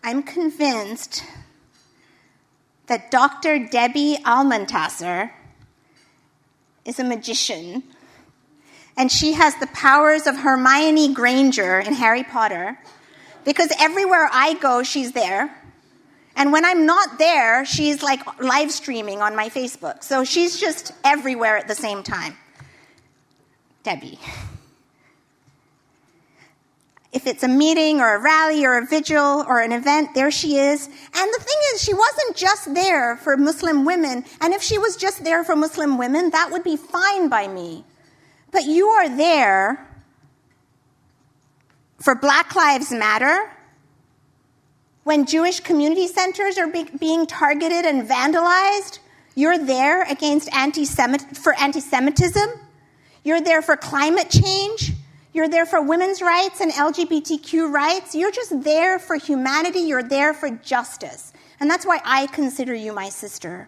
I'm convinced that Dr. Debbie Almontaser is a magician, and she has the powers of Hermione Granger in Harry Potter, because everywhere I go, she's there. And when I'm not there, she's like live streaming on my Facebook. So she's just everywhere at the same time. Debbie. If it's a meeting or a rally or a vigil or an event, there she is. And the thing is, she wasn't just there for Muslim women. And if she was just there for Muslim women, that would be fine by me. But you are there for Black Lives Matter, when Jewish community centers are being targeted and vandalized. You're there against for anti-Semitism. You're there for climate change. You're there for women's rights and LGBTQ rights. You're just there for humanity. You're there for justice. And that's why I consider you my sister.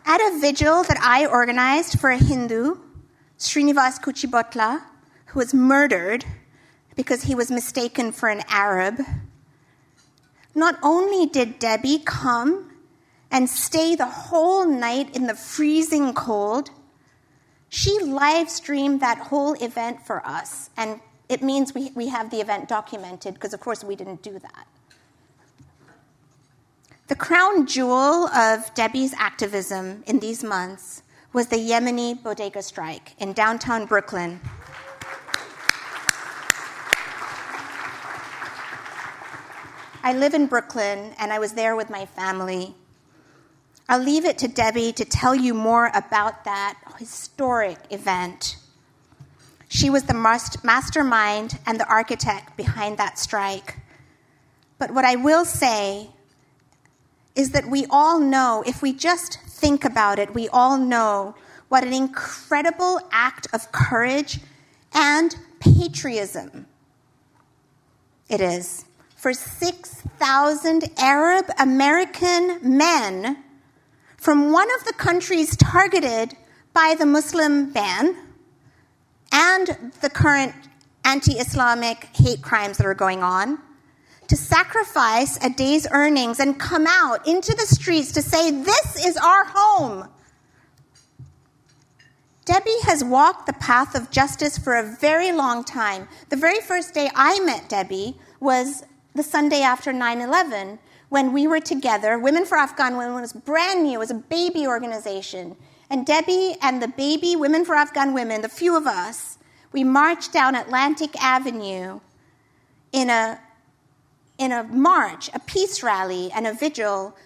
At a vigil that I organized for a Hindu, Srinivas Kuchibotla, who was murdered because he was mistaken for an Arab, not only did Debbie come and stay the whole night in the freezing cold, she live streamed that whole event for us. And it means we have the event documented, because of course we didn't do that. The crown jewel of Debbie's activism in these months was the Yemeni bodega strike in downtown Brooklyn. I live in Brooklyn, and I was there with my family. I'll leave it to Debbie to tell you more about that historic event. She was the mastermind and the architect behind that strike. But what I will say is that we all know, if we just think about it, we all know what an incredible act of courage and patriotism it is for 6,000 Arab American men from one of the countries targeted by the Muslim ban and the current anti-Islamic hate crimes that are going on, to sacrifice a day's earnings and come out into the streets to say, this is our home. Debbie has walked the path of justice for a very long time. The very first day I met Debbie was the Sunday after 9/11, when we were together. Women for Afghan Women was brand new. It was a baby organization. And Debbie and the baby Women for Afghan Women, the few of us, we marched down Atlantic Avenue in a march, a peace rally, and a vigil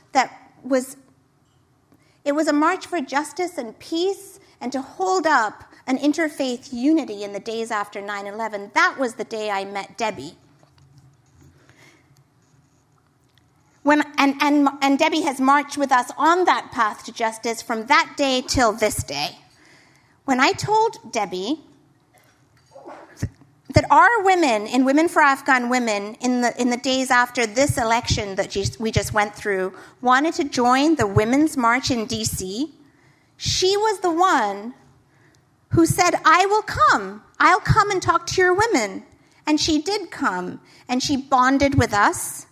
it was a march for justice and peace, and to hold up an interfaith unity in the days after 9/11. That was the day I met Debbie. And Debbie has marched with us on that path to justice from that day till this day. When I told Debbie that our women in Women for Afghan Women in the days after this election that we just went through wanted to join the Women's March in D.C., she was the one who said, I will come. I'll come and talk to your women. And she did come, and she bonded with us.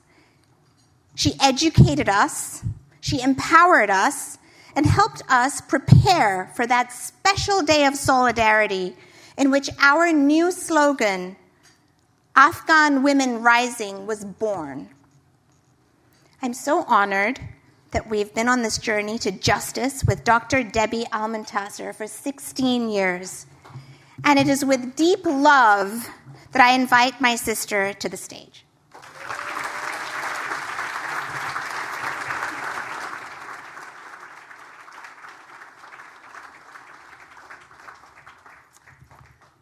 She educated us. She empowered us and helped us prepare for that special day of solidarity in which our new slogan, Afghan Women Rising, was born. I'm so honored that we've been on this journey to justice with Dr. Debbie Almontaser for 16 years. And it is with deep love that I invite my sister to the stage.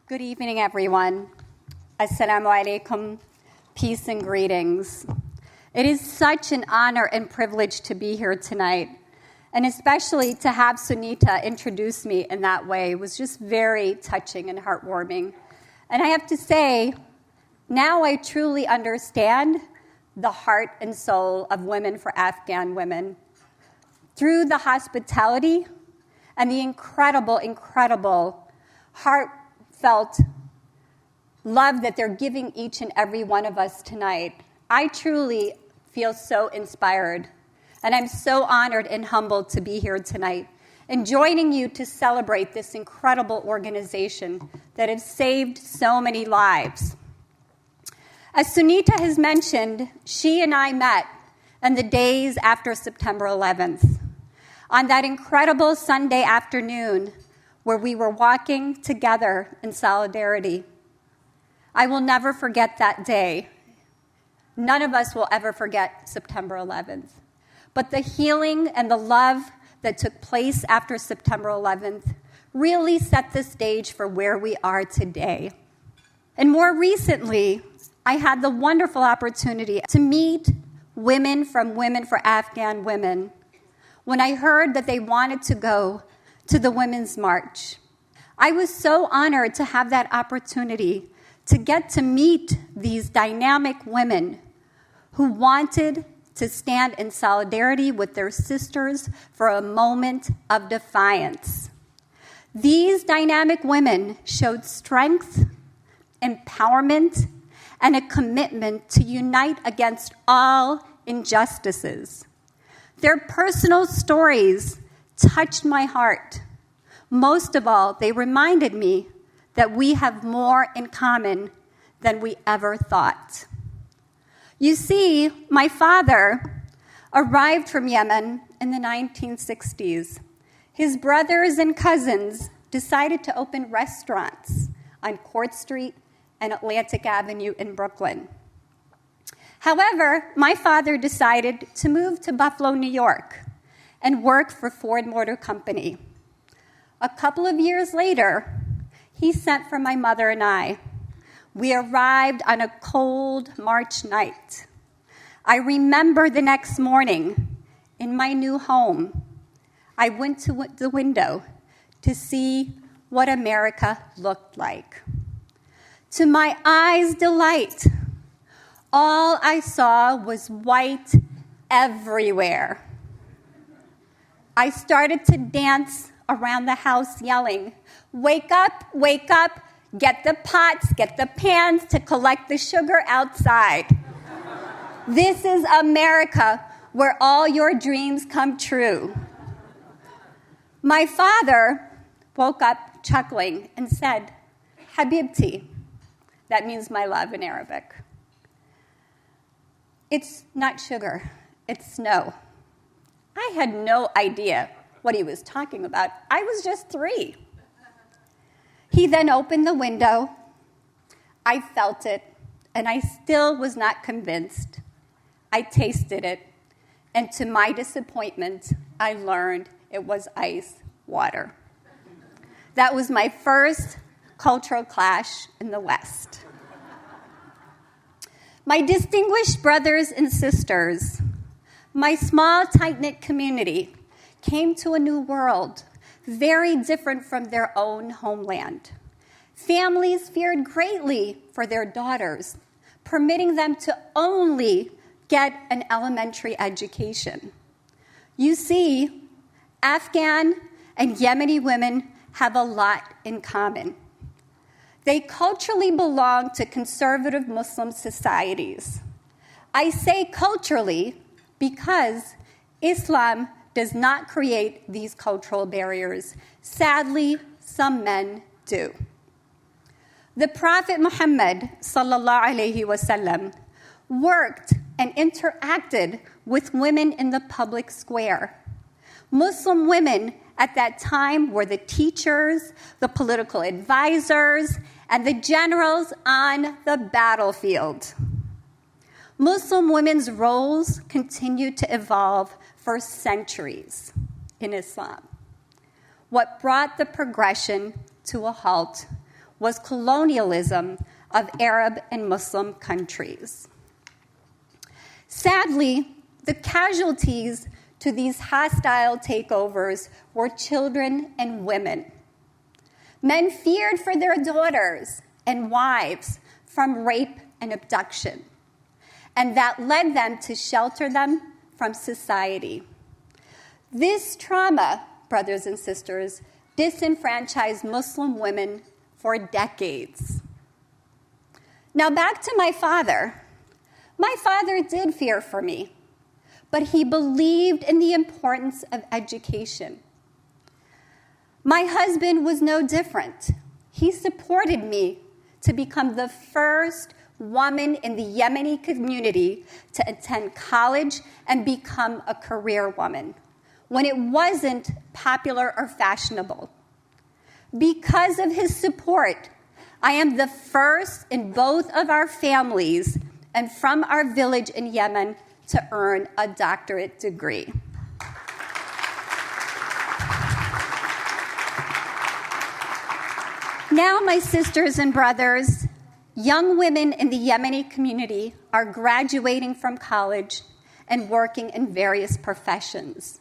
Good evening, everyone. Assalamu alaikum. Peace and greetings. It is such an honor and privilege to be here tonight, and especially to have Sunita introduce me in that way was just very touching and heartwarming. And I have to say, now I truly understand the heart and soul of Women for Afghan Women. Through the hospitality and the incredible heartfelt love that they're giving each and every one of us tonight, I truly feel so inspired. And I'm so honored and humbled to be here tonight and joining you to celebrate this incredible organization that has saved so many lives. As Sunita has mentioned, she and I met in the days after September 11th, on that incredible Sunday afternoon where we were walking together in solidarity. I will never forget that day. None of us will ever forget September 11th. But the healing and the love that took place after September 11th really set the stage for where we are today. And more recently, I had the wonderful opportunity to meet Women for Afghan Women when I heard that they wanted to go to the Women's March. I was so honored to have that opportunity to get to meet these dynamic women who wanted to stand in solidarity with their sisters for a moment of defiance. These dynamic women showed strength, empowerment, and a commitment to unite against all injustices. Their personal stories touched my heart. Most of all, they reminded me that we have more in common than we ever thought. You see, my father arrived from Yemen in the 1960s. His brothers and cousins decided to open restaurants on Court Street and Atlantic Avenue in Brooklyn. However, my father decided to move to Buffalo, New York, and work for Ford Motor Company. A couple of years later, he sent for my mother and I. We arrived on a cold March night. I remember the next morning in my new home, I went to the window to see what America looked like. To my eyes' delight, all I saw was white everywhere. I started to dance around the house yelling, wake up, get the pots, get the pans to collect the sugar outside. This is America where all your dreams come true. My father woke up chuckling and said, Habibti. That means my love in Arabic. It's not sugar, it's snow. I had no idea what he was talking about. I was just 3. He then opened the window. I felt it, and I still was not convinced. I tasted it, and to my disappointment, I learned it was ice water. That was my first cultural clash in the West. My distinguished brothers and sisters, my small, tight-knit community came to a new world, very different from their own homeland. Families feared greatly for their daughters, permitting them to only get an elementary education. You see, Afghan and Yemeni women have a lot in common. They culturally belong to conservative Muslim societies. I say culturally because Islam does not create these cultural barriers. Sadly, some men do. The Prophet Muhammad ﷺ worked and interacted with women in the public square. Muslim women at that time were the teachers, the political advisors, and the generals on the battlefield. Muslim women's roles continued to evolve for centuries in Islam. What brought the progression to a halt was colonialism of Arab and Muslim countries. Sadly, the casualties to these hostile takeovers were children and women. Men feared for their daughters and wives from rape and abduction, and that led them to shelter them from society. This trauma, brothers and sisters, disenfranchised Muslim women for decades. Now back to my father. My father did fear for me, but he believed in the importance of education. My husband was no different. He supported me to become the first woman in the Yemeni community to attend college and become a career woman when it wasn't popular or fashionable. Because of his support, I am the first in both of our families and from our village in Yemen to earn a doctorate degree. Now, my sisters and brothers, young women in the Yemeni community are graduating from college and working in various professions.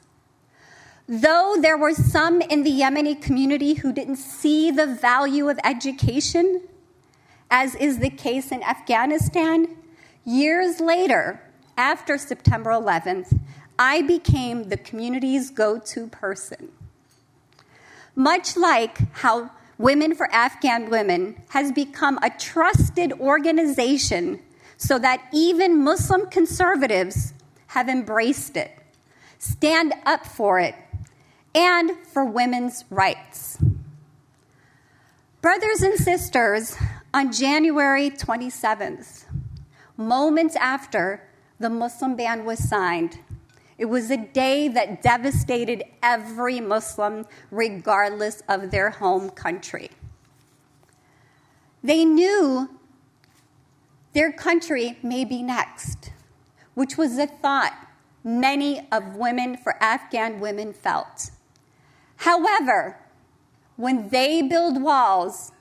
Though there were some in the Yemeni community who didn't see the value of education, as is the case in Afghanistan, years later, after September 11th, I became the community's go-to person. Much like how Women for Afghan Women has become a trusted organization so that even Muslim conservatives have embraced it, stand up for it, and for women's rights. Brothers and sisters, on January 27th, moments after the Muslim ban was signed, it was a day that devastated every Muslim, regardless of their home country. They knew their country may be next, which was a thought many of Women for Afghan Women felt. However, when they build walls,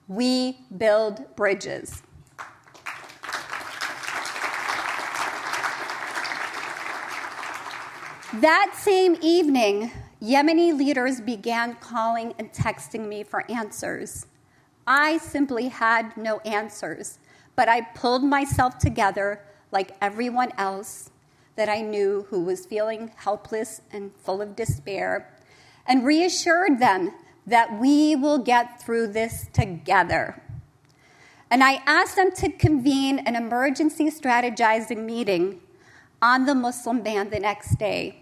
we build bridges. That same evening, Yemeni leaders began calling and texting me for answers. I simply had no answers, but I pulled myself together like everyone else that I knew who was feeling helpless and full of despair, and reassured them that we will get through this together. And I asked them to convene an emergency strategizing meeting on the Muslim ban the next day.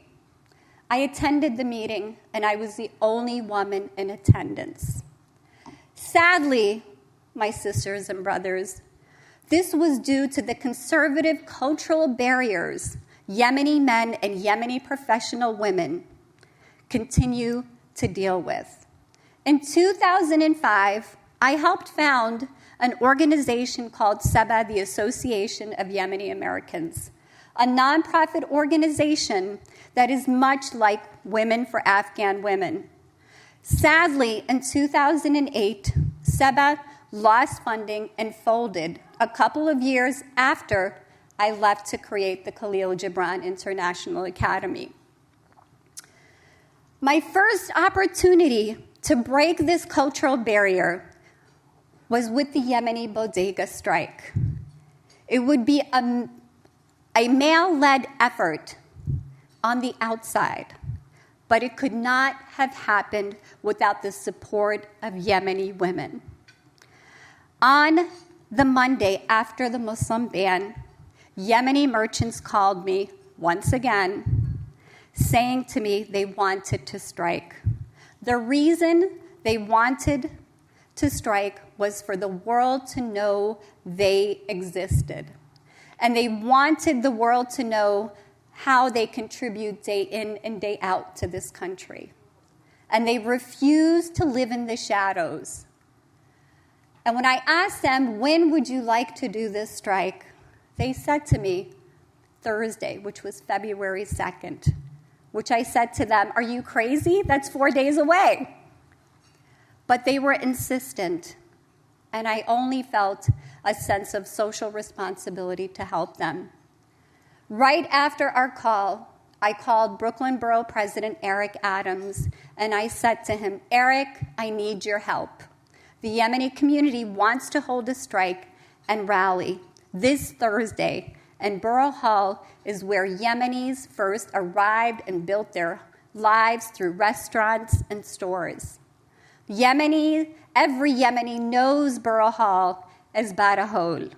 I attended the meeting, and I was the only woman in attendance. Sadly, my sisters and brothers, this was due to the conservative cultural barriers Yemeni men and Yemeni professional women continue to deal with. In 2005, I helped found an organization called SEBA, the Association of Yemeni Americans, a nonprofit organization that is much like Women for Afghan Women. Sadly, in 2008, SEBA lost funding and folded a couple of years after I left to create the Khalil Gibran International Academy. My first opportunity to break this cultural barrier was with the Yemeni bodega strike. It would be a male-led effort on the outside, but it could not have happened without the support of Yemeni women. On the Monday after the Muslim ban, Yemeni merchants called me once again, saying to me they wanted to strike. The reason they wanted to strike was for the world to know they existed. And they wanted the world to know how they contribute day in and day out to this country. And they refused to live in the shadows. And when I asked them, when would you like to do this strike? They said to me, Thursday, which was February 2nd, which I said to them, are you crazy? That's 4 days away. But they were insistent, and I only felt a sense of social responsibility to help them. Right after our call, I called Brooklyn Borough President Eric Adams, and I said to him, Eric, I need your help. The Yemeni community wants to hold a strike and rally this Thursday, and Borough Hall is where Yemenis first arrived and built their lives through restaurants and stores. Every Yemeni knows Borough Hall as Barahol.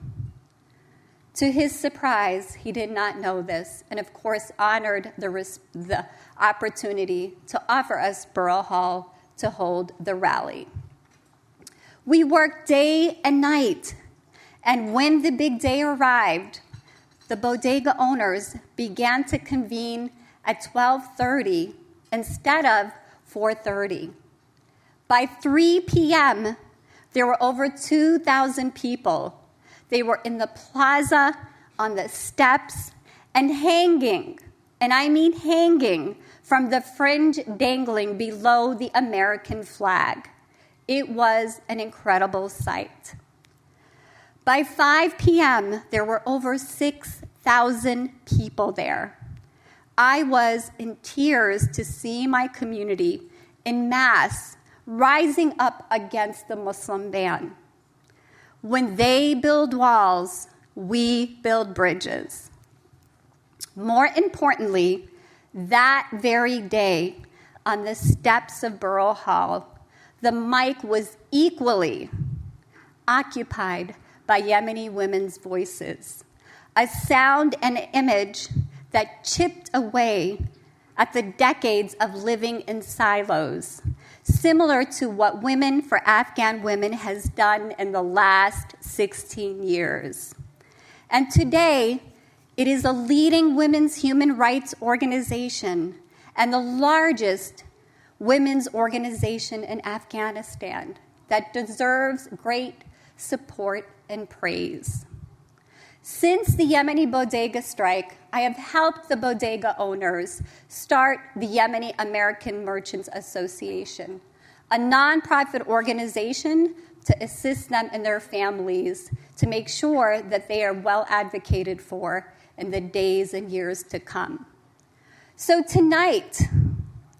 To his surprise, he did not know this, and of course honored the opportunity to offer us Borough Hall to hold the rally. We worked day and night, and when the big day arrived, the bodega owners began to convene at 12:30 instead of 4:30. By 3 p.m., there were over 2,000 people. They were in the plaza, on the steps, and hanging, and I mean hanging, from the fringe dangling below the American flag. It was an incredible sight. By 5 p.m., there were over 6,000 people there. I was in tears to see my community in mass rising up against the Muslim ban. When they build walls, we build bridges. More importantly, that very day, on the steps of Borough Hall, the mic was equally occupied by Yemeni women's voices, a sound and image that chipped away at the decades of living in silos, similar to what Women for Afghan Women has done in the last 16 years. And today, it is a leading women's human rights organization and the largest women's organization in Afghanistan that deserves great support and praise. Since the Yemeni bodega strike, I have helped the bodega owners start the Yemeni American Merchants Association, a nonprofit organization to assist them and their families to make sure that they are well advocated for in the days and years to come. So tonight,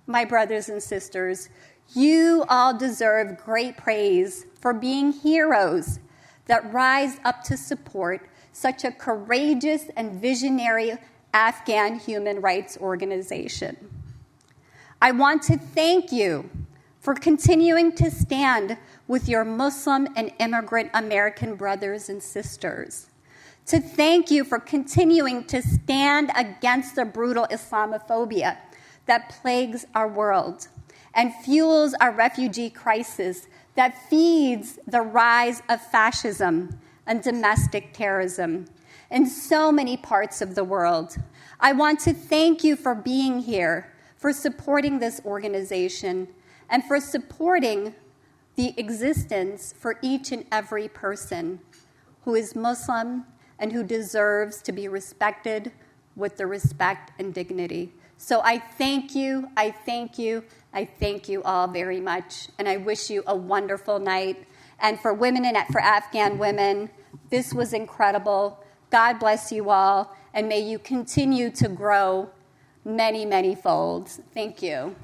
my brothers and sisters, you all deserve great praise for being heroes that rise up to support such a courageous and visionary Afghan human rights organization. I want to thank you for continuing to stand with your Muslim and immigrant American brothers and sisters, to thank you for continuing to stand against the brutal Islamophobia that plagues our world and fuels our refugee crisis, that feeds the rise of fascism and domestic terrorism in so many parts of the world. I want to thank you for being here, for supporting this organization, and for supporting the existence for each and every person who is Muslim and who deserves to be respected with the respect and dignity. So I thank you, I thank you, I thank you all very much, and I wish you a wonderful night. And for women and for Afghan women, this was incredible. God bless you all, and may you continue to grow many, many folds. Thank you.